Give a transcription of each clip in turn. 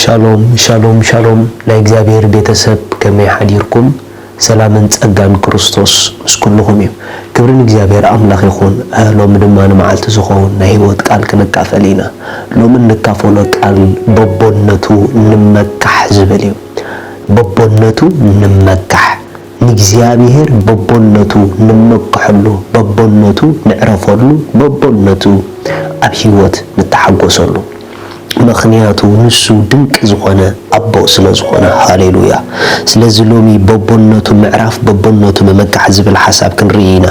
ሻሎም ሻሎም ሻሎም ናይ እግዚአብሔር ቤተሰብ ከመይ ሓዲርኩም ሰላምን ጸጋን ክርስቶስ ምስኩልኩም እዩ ክብርን እግዚአብሔር አምላኽ ይኹን ሎም ድማ ንመዓልቲ ዝኸውን ናይ ህይወት ቃል ክንካፈል ኢና ሎም እንካፈሎ ቃል በቦነቱ ንመካሕ ዝብል እዩ በቦነቱ ንመካሕ ንእግዚአብሔር በቦነቱ ንመካሕሉ በቦነቱ ንዕረፈሉ በቦነቱ ኣብ ህይወት ንተሓጎሰሉ ምክንያቱ ንሱ ድንቅ ዝኾነ አቦ ስለዝኾነ ሃሌሉያ ስለዚ ሎሚ በቦነቱ ምዕራፍ በቦነቱ መመካሕ ዝብል ሐሳብ ክንርኢና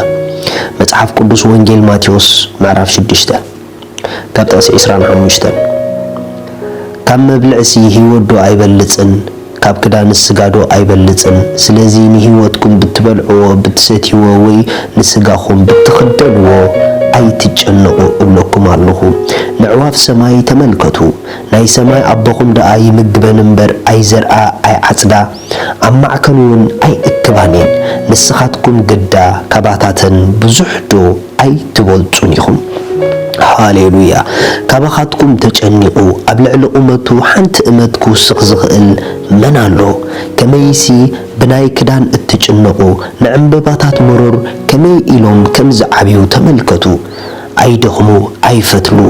መጽሐፍ ቅዱስ ወንጌል ማቴዎስ ምዕራፍ 6 ካብ ጥቅሲ 25 ካብ መብልዕሲ ህይወት ዶ አይበልጽን ካብ ክዳን ስጋዶ አይበልጽን ስለዚ ንህይወትኩም ብትበልዕዎ ብትሰትይዎ ወይ ንስጋኹም ብትخدልዎ አይትጨነቁ እብለኩም ኣለኹ ንዕዋፍ ሰማይ ተመልከቱ ናይ ሰማይ አቦኹም ደአ ይምግበን እምበር አይዘርአ አይዓጽዳ ኣብ ማዕከሉን አይእክባኔን ንስኻትኩም ግዳ ካባታተን ብዙሕ ዶ አይትበልጹን ኢኹም ሃሌሉያ ካባኻትኩም ተጨኒቁ ኣብ ልዕሊ ቁመቱ ሓንቲ እመት ክውስኽ ዝኽእል መን ኣሎ ከመይሲ ብናይ ክዳን እትጭነቁ ንዕንበባታት መሮር ከመይ ኢሎም ከም ዝዓብዩ ተመልከቱ አይደኽሙ አይፈትሉ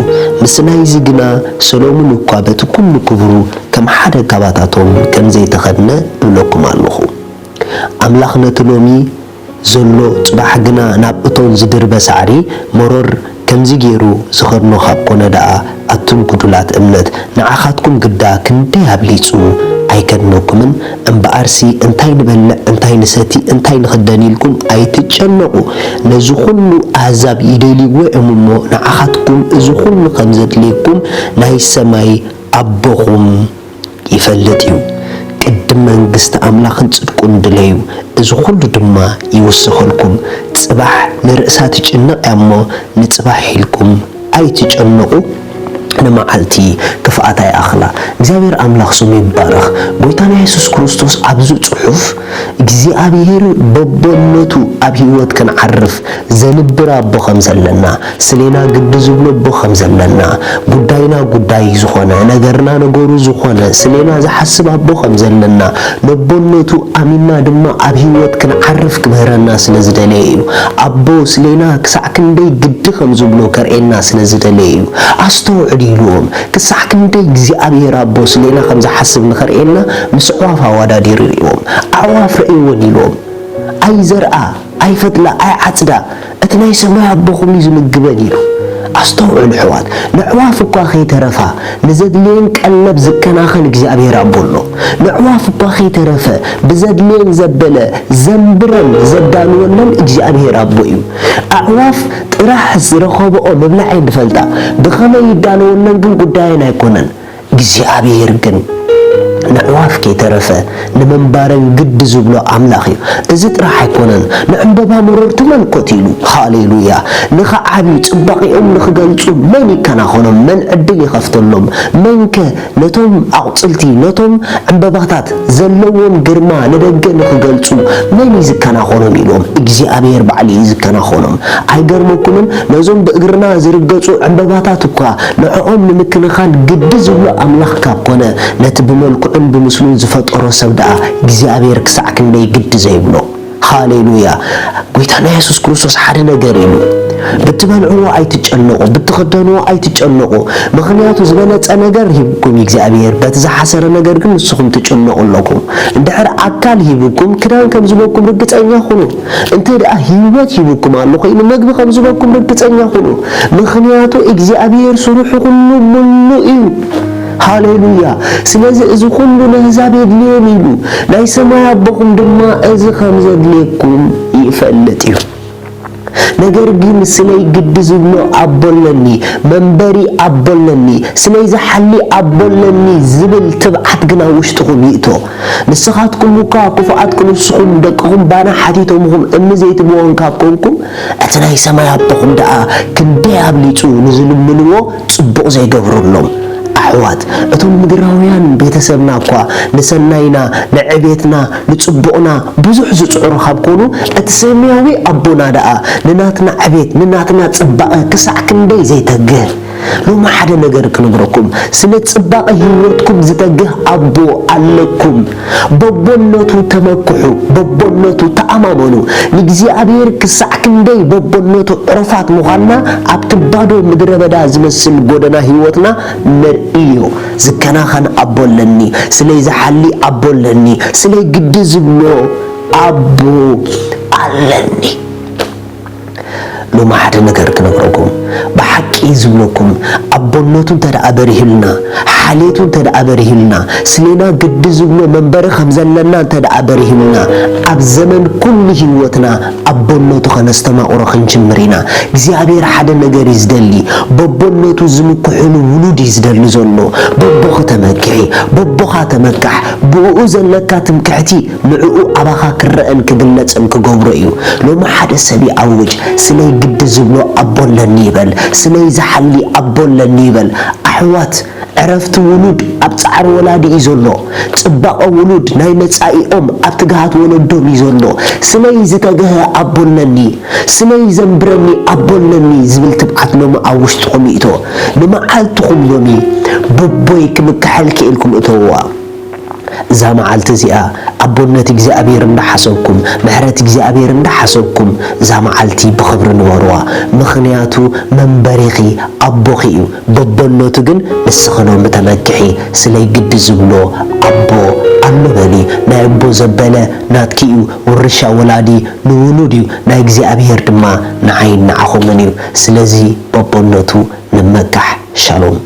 ምስናይ ዝግና ሰሎሞን እኳ በቲ ኩሉ ክብሩ ከም ሓደ ካባታቶም ከም ዘይተኸድነ እብለኩም ኣለኹ አምላኽነት ሎሚ ዘሎ ጽባሕ ግና ናብ እቶን ዝድርበ ሳዕሪ መሮር ከምዚ ገይሩ ዝኸድኖ ካብ ኮነ ደኣ ኣቱም ጉዱላት እምነት ንዓኻትኩም ግዳ ክንደይ ኣብሊጹ አይከድነኩምን እምበኣርሲ እንታይ ንበልዕ እንታይ ንሰቲ እንታይ ንኽደን ኢልኩም አይትጨነቁ ነዚ ኩሉ ኣሕዛብ ይደልይዎ እሞ ንዓኻትኩም እዚ ኩሉ ከም ዘድልየኩም ናይ ሰማይ አቦኹም ይፈልጥ እዩ ቅድም መንግስቲ አምላኽን ጽድቁን ድለዩ እዚ ኩሉ ድማ ይውስኸልኩም ጽባሕ ንርእሳ ትጭነቕ እሞ ንጽባሕ ኢልኩም አይትጨነቁ ንመዓልቲ ክፍኣታይ ኣኽላ እግዚአብሔር አምላኽ ስሙ ይባረኽ ጎይታና ኢየሱስ ክርስቶስ ኣብዚ ጽሑፍ እግዚአብሔር በቦነቱ ኣብ ህይወት ክንዓርፍ ዘንብር ኣቦ ከም ዘለና ስለና ግድ ዝብሎ ኣቦ ከም ዘለና ጉዳይና ጉዳይ ዝኾነ ነገርና ነገሩ ዝኾነ ስለና ዝሓስብ ኣቦ ከም ዘለና በቦነቱ ኣሚና ድማ ኣብ ህይወት ክንዓርፍ ክምህረና ስለዝደለየ እዩ ኣቦ ስለና ክሳዕ ክንደይ ግድ ከም ዝብሎ ከርኤና ስለዝደለየ እዩ ኣስተውዕል ኢሎም ክሳዕ ክንደይ እግዚአብሔር ኣቦ ስለና ከም ዝሓስብ ንኸርኤና ምስ ዕዋፍ ኣወዳዲሩ ኢሎም ኣዕዋፍ ርእይዎን ኢሎም አይዘርአ አይፈትላ አይዓጽዳ እቲ ናይ ሰማይ አቦኹም ዝምግበን ኢሉ ኣስተውዕሉ ሕዋት ንዕዋፍ እኳ ከይተረፋ ንዘድልየን ቀለብ ዝከናኸን እግዚአብሔር ኣቦሎ ንዕዋፍ እኳ ከይተረፈ ብዘድልየን ዘበለ ዘንብረን ዘዳልወለን እግዚአብሔር ኣቦ እዩ ኣዕዋፍ ጥራሕ ዝረኸብኦ መብላዕ ድፈልጣ ብኸመይ ይዳልወለን ግን ጉዳይን ኣይኮነን እግዚአብሔር ግን ንዕዋፍ ከይተረፈ ንመንባረን ግድ ዝብሎ አምላኽ እዩ እዚ ጥራሕ ኣይኮነን ንዕንበባ መሮር ተመልከቱ ኢሉ ሃሌሉያ ንኸዓብዩ ጽባቂኦም ንኽገልጹ መን ይከናኸኖም መን ዕድል ይኸፍተሎም መንከ ነቶም ኣቁጽልቲ ነቶም ዕንበባታት ዘለዎም ግርማ ንደገ ንኽገልጹ መን ይዝከናኸኖም ኢሎም እግዚአብሔር ባዕሉ ይዝከናኸኖም ኣይገርመኩምን ነዞም ብእግርና ዝርገጹ ዕንበባታት እኳ ንዕኦም ንምክንኻን ግድ ዝብሎ አምላኽ ካብ ኮነ ነቲ ብመልክዑ ብምስሉ ዝፈጠሮ ሰብ ደኣ እግዚአብሔር ክሳዕ ክንደይ ግድ ዘይብሎ ሃሌሉያ ጎይታና ኢየሱስ ክርስቶስ ሓደ ነገር ኢሉ ብትበልዕዎ አይትጨነቁ ብትኸደንዎ አይትጨነቁ ምክንያቱ ዝበለጸ ነገር ሂብኩም እግዚአብሔር በቲ ዝሓሰረ ነገር ግን ንስኹም ትጨነቁ ኣለኩም እንድሕር ኣካል ሂብኩም ክዳን ከም ዝበኩም ርግፀኛ ሁኑ እንተ ደኣ ህይወት ሂብኩም ኣሎ ኮይኑ መግቢ ከም ዝበኩም ርግፀኛ ሁኑ ምክንያቱ እግዚአብሔር ስሩሑ ኩሉ ሙሉ እዩ ሃሌሉያ ስለዚ እዚ ኩሉ ንህዛብ የድልዮም ኢሉ ናይ ሰማይ አቦኹም ድማ እዚ ከም ዘድልየኩም ይፈልጥ እዩ ነገር ግን ስለይ ግድ ዝብሎ ኣቦለኒ መንበሪ ኣቦለኒ ስለይ ዝሓሊ ኣቦለኒ ዝብል ትብዓት ግና ውሽጥኹም ይእቶ ንስኻትኩም እኳ ክፉኣት ክንስኹም ደቅኹም ባና ሓቲቶምኹም እምኒ ዘይትብዎን ካብ ኮንኩም እቲ ናይ ሰማይ አቦኹም ደኣ ክንደይ ኣብሊጹ ንዝልምንዎ ጽቡቕ ዘይገብረሎም ኣሕዋት እቶም ምድራውያን ቤተሰብና እኳ ንሰናይና ንዕቤትና ንጽቡቕና ብዙሕ ዝጽዕሩ ካብ ኮኑ እቲ ሰማያዊ ኣቦና ደኣ ንናትና ዕቤት ንናትና ጽባቐ ክሳዕ ክንደይ ዘይተግህ لو ما حدا نجر كنبركم سنة صباق هيوتكم زتجه أبو عليكم ببنتو تمكحو ببنتو تأمامنو نجزي أبير كسعكن دي ببنتو رفعت مغانا أبتبادو مدربدا زمسل قدنا هيوتنا مرئيو زكنا خان أبو لني سلي زحلي أبو لني سلي قد زبلو أبو علني لو ما حدا نجر كنبركم بحكي زبلكم أبنتو تدعبرهلنا حاليتو تدعبرهلنا سلينا قد زبلو منبر خمزلنا تدعبرهلنا أب زمن كل هيوتنا أبنتو خنستما أرخن جمرينا እግዚአብሔር حدا نجر يزدلي ببنتو زمكو حلو ولود يزدلي زلو ببوخ تمكحي ببوخا تمكح بؤوزن لكا تمكحتي معقو أباخا كرأن كقلت أنك قبرئيو لو ما حدا سبي أوج سلي قد زبلو أبو لنيبل سلي زحلي أبو لنيبل أحوات عرفت ولود أبتعر ولادي يزولو تبقى ولود ناي متسائي أبتقهات ولدهم يزولو سلي زتقه أبو لني سلي زنبرني أبو لني زبل تبعت لهم أوش تقوميتو لما عالتقوم لومي ببويك مكحلك إلكم إتوا زامعالت زيا أبونت እግዚአብሔር እንደሐሰብኩም ምሕረት እግዚአብሔር እንደሐሰብኩም زامعالتي بخبر نوروا ምክንያቱ መንበሪኺ አቦኺዩ በበነቱ ግን ንስኸኖም ተመክሒ ስለይ ግድ ዝብሎ አቦ አለበሊ ናይ አቦ ዘበለ ናትኪዩ ወርሻ ወላዲ ንውሉድዩ ናይ እግዚአብሔር ድማ ንዓይን ንዓኹምን እዩ ስለዚ በበነቱ ንመካሕ ሻሎም